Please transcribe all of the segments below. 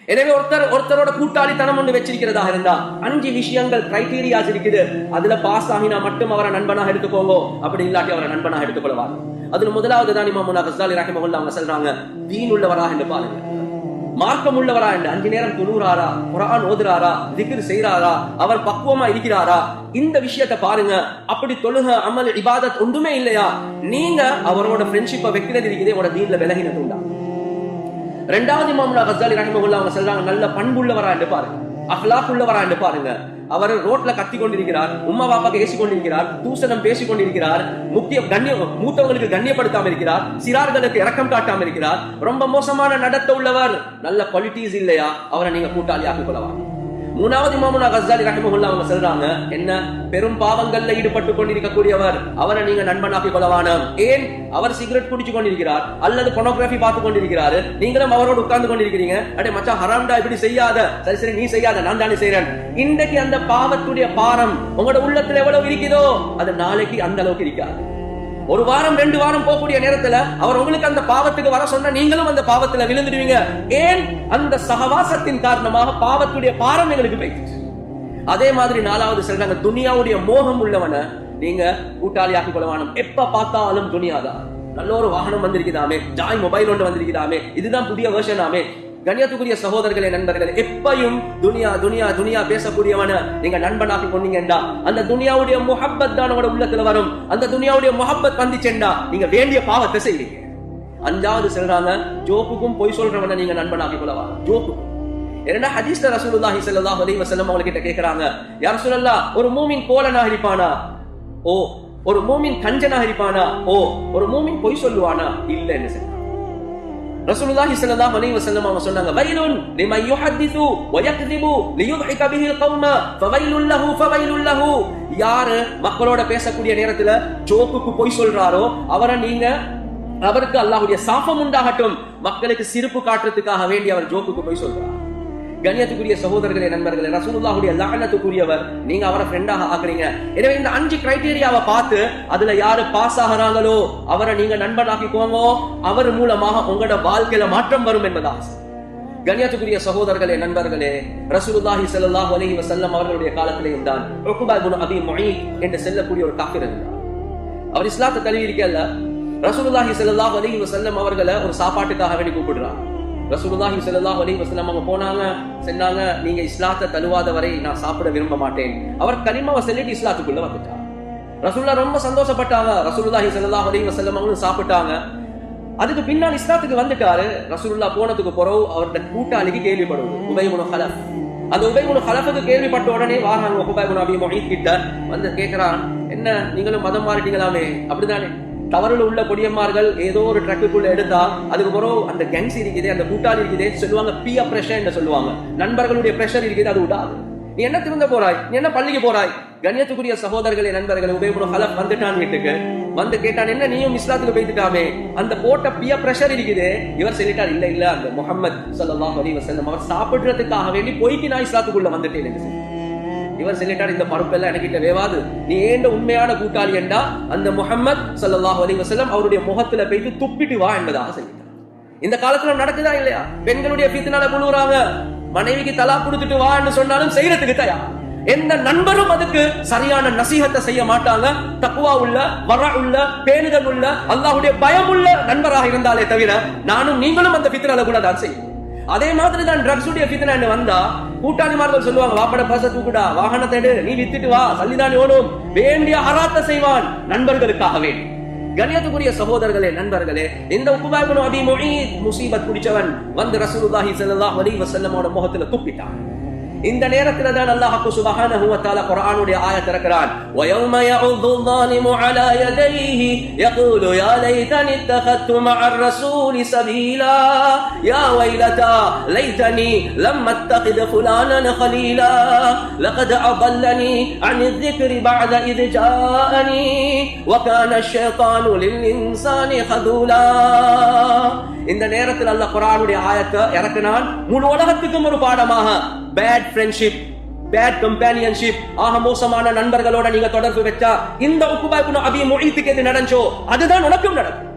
எனவே ஒருத்தரோட கூட்டாளித்தனம் ஒன்று வச்சிருக்கிறதா இருந்தா 5 விஷயங்கள் கிரைட்டீரியாஸ் இருக்குது. அதுல பாஸ் ஆகினா மட்டும் அவரை நண்பனாக எடுத்துக்கோங்க, அப்படி இல்லாட்டி அவரை நண்பனாக எடுத்துக்கொள்வாங்க. அதுல முதலாவது தான் இமாம் கஸ்ஸாலி ரஹிமஹுல்லாஹ் அவங்க சொல்றாங்க, தீன் உள்ளவரா என்று பாருங்க, மார்க்கம் உள்ளவரா என்று. 5 நேரம் தொழுறாரா, குர்ஆன் ஓதுறாரா, திக்ர் செய்றாரா, அவர் பக்குவமா இருக்கிறாரா, இந்த விஷயத்தை பாருங்க. அப்படி தொழுக அமல் இபாதத் ஒன்றுமே இல்லையா, நீங்க அவரோட ஃப்ரெண்ட்ஷிப்பை வைக்கிறது இருக்குது, உங்களோட தீன்ல விலகினது உண்டா. இரண்டாவது இமாம் கஸ்ஸாலி ரஹிமஹுல்லாஹ் அவங்க சொல்றாங்க, நல்ல பண்புள்ளவரா என்று பாருங்க, அஹ்லாக் உள்ளவரா என்று பாருங்க. அவர் ரோட்ல கத்தி கொண்டிருக்கிறார், உம்மா பாப்பாக்கு ஏசி கொண்டிருக்கிறார், தூசணம் பேசிக் கொண்டிருக்கிறார், மூத்தவங்களுக்கு கண்ணியப்படுத்தாம இருக்கிறார், சிறார்களுக்கு இரக்கம் காட்டாம இருக்கிறார், ரொம்ப மோசமான நடத்த உள்ளவர், நல்ல குவாலிட்டிஸ் இல்லையா, அவரை நீங்க கூட்டாளி ஆக்கிக் கொள்ளலாம். மூணாவது இமாம் கஸ்ஸாலி ரஹிமஹுல்லாஹ் அவங்க சொல்றாங்க, என்ன பெரும் பாவங்கள்ல ஈடுபட்டு கொண்டிருக்கக்கூடியவர், அவரை நீங்க நண்பனாக்கி கொள்ளவானம். ஏன்? அவர் சிகரெட் குடிச்சு கொண்டிருக்கிறார் அல்லது பொனோகிராஃபி பார்த்து கொண்டிருக்கிறாரு, நீங்களும் அவரோடு உட்கார்ந்து கொண்டிருக்கிறீங்க. அடே மச்சான் ஹராம்டா, இப்படி செய்யாத, சரி சரி நீ செய்யாத, நான் தானே செய்யறேன். இன்றைக்கு அந்த பாவத்துடைய பாரம் உங்களோட உள்ளத்துல எவ்வளவு இருக்குதோ அது நாளைக்கு அந்த அளவுக்கு இருக்காது. ஒரு வாரம் 2 வாரம் போகக்கூடிய நேரத்துல அவர் உங்களுக்கு அந்த பாவத்துக்கு வர சொன்னா நீங்களும் அந்த பாவத்துல விழுந்துடுவீங்க. ஏன்? அந்த சகவாசத்தின் காரணமாக பாவத்துடைய பாரம் எங்களுக்கு போயிடுச்சு. அதே மாதிரி 4வது சொல்றாங்க, துனியாவுடைய மோகம் உள்ளவன நீங்க கூட்டாளியாக்கி கொள்ளவானம். எப்ப பார்த்தாலும் துனியாதான். நல்ல ஒரு வாகனம் வந்திருக்குதாமே, ஜாய் மொபைல் ஒன்று வந்திருக்குதாமே, இதுதான் புதிய வெர்ஷனாமே. கண்ணியத்துக்குரிய சகோதரர்களே, நண்பர்களே, எப்பையும் துனியா துனியா துனியா பேசக்கூடியவன நீங்க நண்பனாக்கி கொண்டீங்கடா, அந்த துனியாவுடைய முஹப்பத் தான் உங்களோட உள்ளத்துல வரும். அந்த துனியாவுடைய முஹப்பத் வந்துச்சேண்டா நீங்க வேண்டிய பாவத்தை செய்வீங்க. 5வது சொல்றாங்க, ஜோக்குக்கும் பொய் சொல்றவன நீங்க நண்பனாக்கி கொள்ளவா. ஜோக்குக்கும் ஏன்னா ஹதீஸ்ல ரசூலுல்லாஹி ஸல்லல்லாஹு அலைஹி வஸல்லம் அவங்க கிட்ட கேக்குறாங்க, யா ரசூலல்லாஹ், ஒரு மூமின் கோலனாக இருப்பானா? ஓ. ஒரு மூமின் கஞ்சனாக இருப்பானா? ஓ. ஒரு மூமின் பொய் சொல்லுவானா? இல்ல. என்ன சொல்றாங்க ரசூலுல்லாஹி ஸல்லல்லாஹு அலைஹி வஸல்லம் அவங்க சொன்னாங்க, வைலுன் லிமன் யுஹதிது வ யக்திபு லியுத்ஹிக பிஹில் கௌம ஃபவைலுல் லஹு ஃபவைலுல் லஹு. யார் மக்களோட பேசக்கூடிய நேரத்துல ஜோக்குக்கு பொய் சொல்றாரோ அவருக்கு அல்லாஹ்வுடைய சாபம் உண்டாகட்டும். மக்களுக்கு சிரிப்பு காட்டுறதுக்காக வேண்டி அவர் ஜோக்குக்கு பொய் சொல்றார். கண்ணியத்துக்குரிய சகோதரர்களே, நண்பர்களே, ரசூலுல்லாஹுடைய லஅனத்துக்குரியவர், நீங்க அவரை ஃப்ரெண்டாக ஆக்குறீங்க. எனவே இந்த 5 கிரைட்டீரியாவை பார்த்து அதுல யாரு பாஸ் ஆகிறாங்களோ அவரை நீங்க நண்பனாக்கிக்கோங்க. அவர் மூலமாக உங்களோட வாழ்க்கையில மாற்றம் வரும் என்பதா. கண்ணியத்துக்குரிய சகோதரர்களே, நண்பர்களே, ரசூலுல்லாஹி ஸல்லல்லாஹு அலைஹி வஸல்லம் அவர்களுடைய காலத்திலேயும் தான் உக்பா இப்னு அபி முஈத் என்று சொல்லக்கூடிய ஒரு காஃபிர் இருந்தார். அவர் இஸ்லாத்தை தழுவி இருக்கல்ல, ரசூலுல்லாஹி ஸல்லல்லாஹு அலைஹி வஸல்லம் அவர்களை ஒரு சாப்பாட்டுக்காக வேண்டி கூப்பிடுறார். ரசூலுல்லாஹி ஸல்லல்லாஹு அலைஹி வஸல்லம் அவங்க போனாங்க, சொன்னாங்க, நீங்க இஸ்லாத்தை தழுவாத வரை நான் சாப்பிட விரும்ப மாட்டேன். அவர் கலிமாவை சொல்லிட்டு இஸ்லாத்துக்குள்ள வந்துட்டார். ரசூலுல்லாஹ் ரொம்ப சந்தோஷப்பட்டாங்க. ரசூலுல்லாஹி ஸல்லல்லாஹு அலைஹி வஸல்லம் அவங்களும் சாப்பிட்டாங்க. அதுக்கு பின்னால் இஸ்லாத்துக்கு வந்துட்டாரு. ரசூலுல்லாஹ் போனதுக்கு பிறகு அவருடைய கூட்டாளிக்கு கேள்விப்படுவது உபை இப்னு ஹலஃப். அந்த உபை இப்னு ஹலஃபுக்கு கேள்விப்பட்ட உடனே வாராங்க உக்பா இப்னு அபி முஈத் கிட்ட வந்து கேட்கிறான், என்ன நீங்களும் மதம் மாறிட்டீங்களாமே? அப்படிதானே, தவறுல உள்ள பொடியம்மார்கள் ஏதோ ஒரு ட்ரக்குக்குள்ள எடுத்தா அதுக்கு பிறகு அந்த கேங்ஸ் இருக்குது, அந்த கூட்டாளி இருக்குது, சொல்லுவாங்க பியர் பிரஷர் என்று சொல்லுவாங்க, நண்பர்களுடைய பிரஷர் இருக்குது, அது விடாது. நீ என்ன திருந்த போறாய், நீ என்ன பள்ளிக்கு போறாய்? கண்ணியத்துக்குரிய சகோதரர்களே, நண்பர்களே, உபை இப்னு ஹலஃப் வந்துட்டான் வீட்டுக்கு. வந்து கேட்டான், என்ன நீயும் இஸ்லாத்துக்கு போயிட்டாமே, அந்த போட்ட பியர் பிரஷர் இருக்குது. இவர் சொல்லிட்டார், இல்ல இல்ல, அந்த முஹம்மது ஸல்லல்லாஹு அலைஹி வஸல்லம் அவர் சாப்பிடுறதுக்காக வேண்டி போய்க்கு நான் இஸ்லாத்துக்குள்ள வந்துட்டேன். இவர் சொல்லிட்டார், இந்த பருப்பெல்லாம் எனக்கிட்ட வேவாது, நீ ஏண்ட உண்மையான கூட்டாளி என்றா அந்த முஹம்மது ஸல்லல்லாஹு அலைஹி வஸல்லம் அவருடைய முகத்துல போயிட்டு துப்பிட்டு வா என்பதாக சொல்லிட்டார். இந்த காலத்துல நடக்குதா இல்லையா? பெண்களுடைய ஃபித்னால புழுறாங்க, மனைவிக்கு தலாக் கொடுத்துட்டு வா என்று சொன்னாலும் செய்யறதுக்கு தயார். எந்த நண்பரும் அதுக்கு சரியான நசீஹத்தை செய்ய மாட்டாங்க. தக்வா உள்ள, வரா உள்ள, பேணுதல் உள்ள, அல்லாஹ்வுடைய பயம் உள்ள நண்பராக இருந்தாலே தவிர நானும் நீங்களும் அந்த ஃபித்னால கூட தான் செய்யும். அதே மாதிரி தான் ட்ரக்ஸ் உடைய ஃபித்னா வந்தா கூட்டாளிமார்கள் சொல்லுவாங்க, வாப்பட பச தூக்குடா, வாகனத்தை எடு, நீ வித்துட்டு வா, சல்லிதான் ஓடும், வேண்டிய ஹராத்தை செய்வான் நண்பர்களுக்காகவே. கண்ணியத்துக்குரிய சகோதரர்களே, நண்பர்களே, இந்த உக்பா இப்னு அபி முஈத் முசீபத் பிடிச்சவன் வந்து ரசூலுல்லாஹி ஸல்லல்லாஹு அலைஹி வஸல்லமோட முகத்துல துப்பிட்டான். இந்த நேரத்துல தான் அல்லாஹ் சுப்ஹானஹு வ தஆலா குர்ஆனுடைய ஆயத் இறக்குறான், வ யௌம யஉது ظالمு அலா யதைஹி யகூலு யா லைதனி இத்தகத்து மஅர் ரசூலி சபீலா யா வைலதா லைதனி லம் அத்தகித் ஃபுலானன் خليلا لقد أضلني عن الذكر بعد إذ جاءني وكان الشيطان للإنسان خذولا. இந்த நேரத்தில் அல்லாஹ் குர்ஆனுடைய ஆயத்தை இறக்கினான். முழு உலகத்துக்கும் ஒரு பாடமாக, பேட் ஃப்ரெண்ட்ஷிப், பேட் கம்பேனியன்ஷிப், ஆக மோசமான நண்பர்களோட நீங்க தொடர்பு வச்சா இந்த உக்பா இப்னு அபி முஈத்துக்கு எது நடந்துச்சோ அதுதான் உனக்கும் நடக்கும்.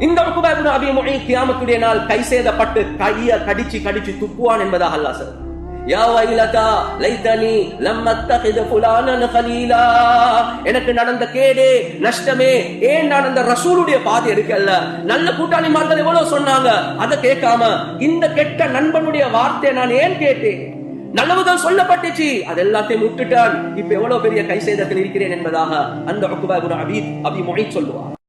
இந்த உக்பா இப்னு அபீ முஈத் கியாமத்துடைய நாள் கை சேதப்பட்டு கையை கடிச்சு துப்புவான் என்பதாக அல்லாஹ் சொல்றான். யா வைலதா லைதனி லம் அத்தகிது ஃபுலானன் கலீலா, எனக்கு நடந்த கேடே நஷ்டமே, ஏன் நான் அந்த ரசூலுடைய பாதை எடுக்கல. நல்ல கூட்டாளிமார்கள் எவ்வளவு சொன்னாங்க, அதை கேட்காம இந்த கெட்ட நண்பனுடைய வார்த்தை நான் ஏன் கேட்டேன். நல்லவுதான் சொல்லப்பட்டுச்சு, அது எல்லாத்தையும் விட்டுட்டான். இப்ப எவ்வளவு பெரிய கை சேதத்தில் இருக்கிறேன் என்பதாக அந்த உக்பா இப்னு அபீ முஈத் சொல்லுவார்.